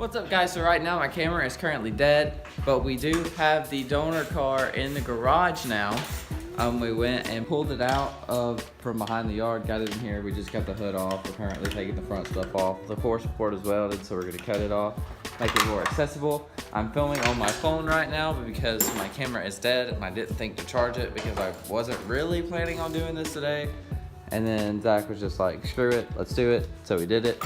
What's up guys, so right now my camera is currently dead, but we do have the donor car in the garage now. We went and pulled it out from behind the yard, got it in here. We just got the hood off. We're currently taking the front stuff off. The core support is welded, so we're gonna cut it off, make it more accessible. I'm filming on my phone right now, but because my camera is dead and I didn't think to charge it because I wasn't really planning on doing this today. And then Zach was just like, screw it, let's do it. So we did it.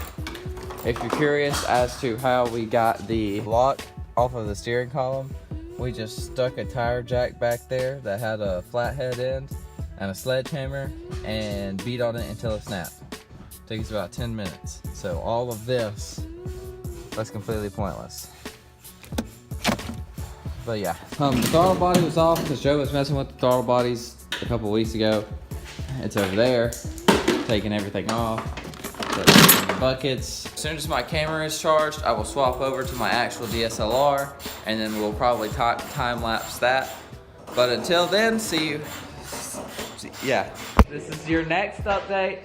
If you're curious as to how we got the lock off of the steering column, we just stuck a tire jack back there that had a flathead end and a sledgehammer and beat on it until it snapped. Took us about 10 minutes. So all of this was completely pointless. But yeah, the throttle body was off because Joe was messing with the throttle bodies a couple weeks ago. It's over there, taking everything off. The buckets. As soon as my camera is charged, I will swap over to my actual DSLR and then we'll probably time lapse that. But until then, see you. Yeah. This is your next update.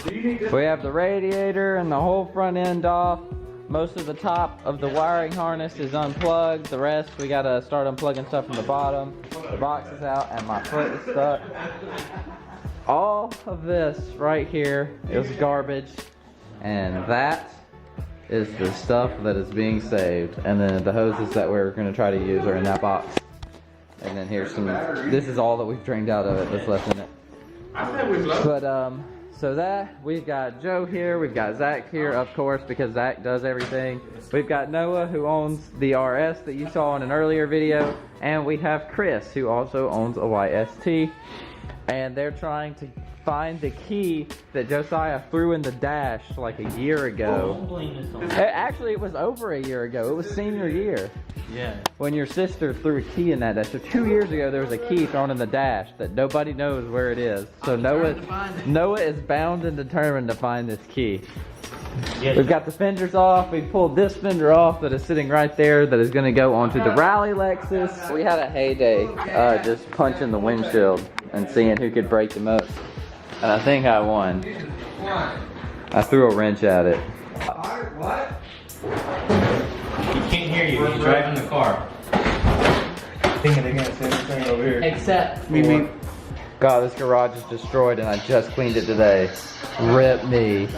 We have the radiator and the whole front end off. Most of the top of the wiring harness is unplugged. The rest, we gotta start unplugging stuff from the bottom. The box is out and my foot is stuck. All of this right here is garbage, and that is the stuff that is being saved. And then the hoses that we're gonna try to use are in that box. And then here's some, this is all that we've drained out of it that's left in it. But so that, we've got Joe here, we've got Zach here, of course, because Zach does everything. We've got Noah, who owns the RS that you saw in an earlier video, and we have Chris, who also owns a YST. And they're trying to find the key that Josiah threw in the dash like a year ago. Actually, it was over a year ago. It was senior year. Yeah. When your sister threw a key in that dash. So 2 years ago, there was a key thrown in the dash that nobody knows where it is. So Noah is bound and determined to find this key. Yes. We've got the fenders off. We pulled this fender off that is sitting right there that is going to go onto the Rally Lexus. We had a heyday just punching the windshield and seeing who could break the most. And I think I won. I threw a wrench at it. What? He can't hear you. He's driving the car. Thinking they're gonna say anything over here. Except for... God, this garage is destroyed and I just cleaned it today. Rip me.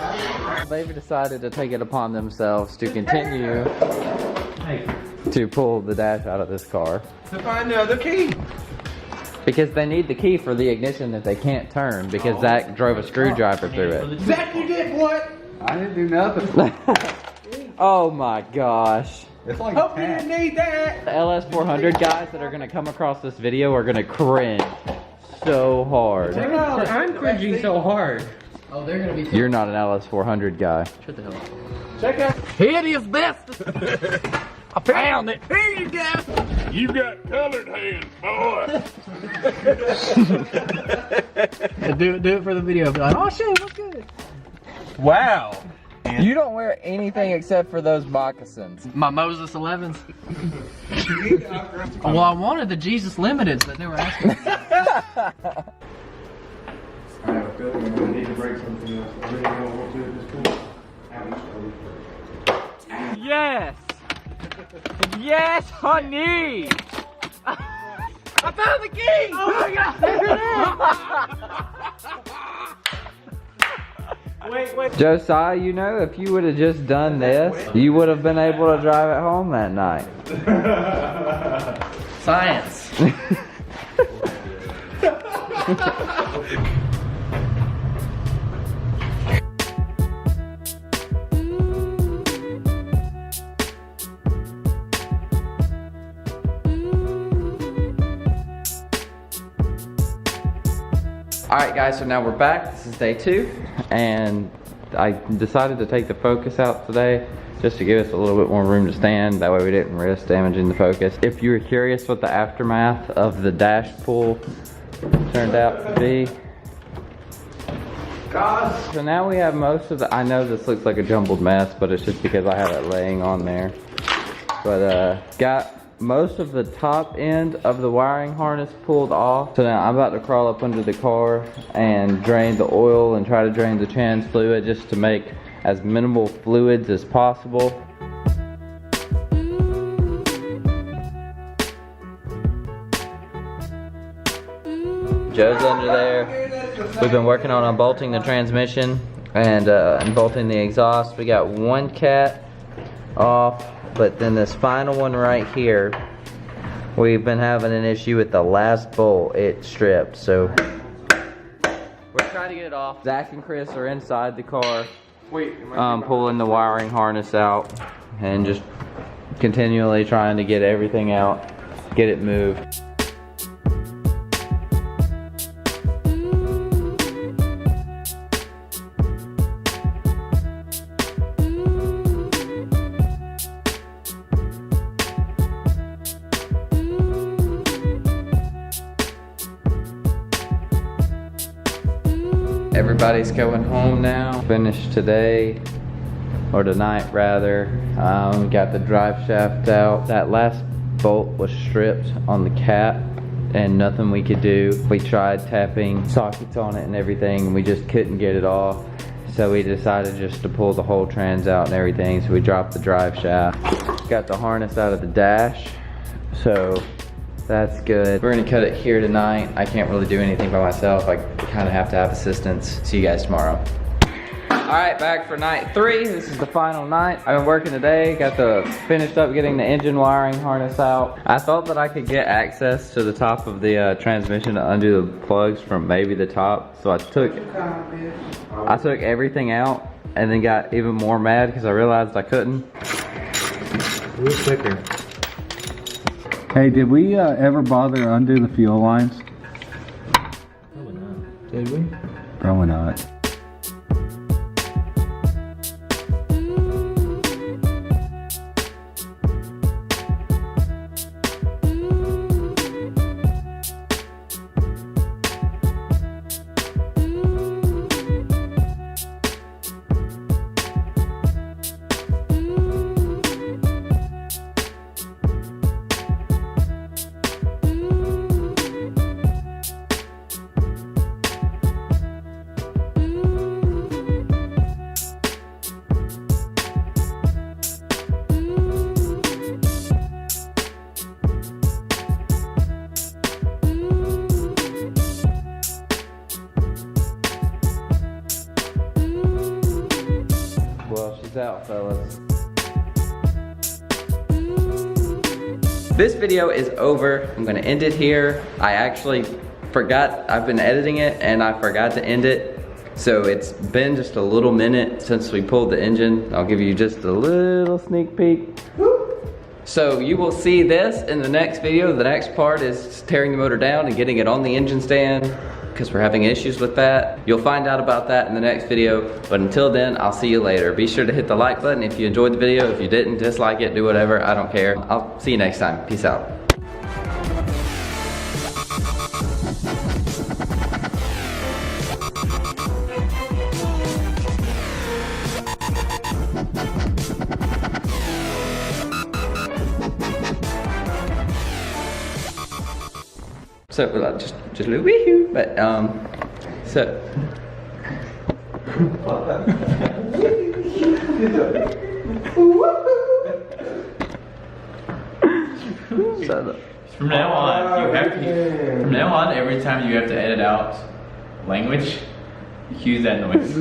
They've decided to take it upon themselves to continue to pull the dash out of this car. To find the other key. Because they need the key for the ignition that they can't turn because Zach drove a screwdriver through it. Zach, you did what? I didn't do nothing. Oh my gosh. It's like hope you didn't need that. The LS400 guys that are going to come across this video are going to cringe so hard. I'm cringing so hard. Oh, they're going to be... You're not an LS400 guy. Shut the hell up. Check out. It is best. I found it. Here you go. You got colored hands, boy. do it for the video. Be like, oh shit, what's good? Wow. You don't wear anything except for those moccasins. My Moses 11s. Well, I wanted the Jesus Limiteds that they were asking. I have a feeling I'm gonna need to break something else. I really don't want to at this point. Yes! Yes, honey! I found the key! Oh my god! Wait. Josiah, you know, if you would have just done this, you would have been able to drive it home that night. Science. Alright guys, so now we're back. This is day 2, and I decided to take the focus out today just to give us a little bit more room to stand. That way we didn't risk damaging the focus. If you were curious what the aftermath of the dash pull turned out to be. So now we have most of the, I know this looks like a jumbled mess, but it's just because I have it laying on there. But got most of the top end of the wiring harness pulled off. So now I'm about to crawl up under the car and drain the oil and try to drain the trans fluid just to make as minimal fluids as possible. Joe's under there. We've been working on unbolting the transmission and unbolting the exhaust. We got one cat off, but then this final one right here, we've been having an issue with the last bolt. It stripped, so we're trying to get it off. Zach and Chris are inside the car, pulling the wiring harness out and just continually trying to get everything out, get it moved. Everybody's going home now. Finished today, or tonight rather. Got the drive shaft out. That last bolt was stripped on the cap and nothing we could do. We tried tapping sockets on it and everything, and we just couldn't get it off. So we decided just to pull the whole trans out and everything, so we dropped the drive shaft. Got the harness out of the dash, so that's good. We're gonna cut it here tonight. I can't really do anything by myself. I kind of have to have assistance. See you guys tomorrow. All right, back for night 3. This is the final night. I've been working today. Got finished up getting the engine wiring harness out. I thought that I could get access to the top of the transmission to undo the plugs from maybe the top. So I took everything out and then got even more mad because I realized I couldn't. A little quicker. Hey, did we ever bother to undo the fuel lines? Probably not. Did we? Probably not. Well, she's out, fellas. This video is over. I'm gonna end it here. I actually forgot, I've been editing it and I forgot to end it. So it's been just a little minute since we pulled the engine. I'll give you just a little sneak peek. So you will see this in the next video. The next part is tearing the motor down and getting it on the engine stand, because we're having issues with that. You'll find out about that in the next video, but until then, I'll see you later. Be sure to hit the like button if you enjoyed the video. If you didn't, dislike it, do whatever, I don't care. I'll see you next time. Peace out. So like just a little wee-hoo, but so From now on, every time you have to edit out language, use that noise.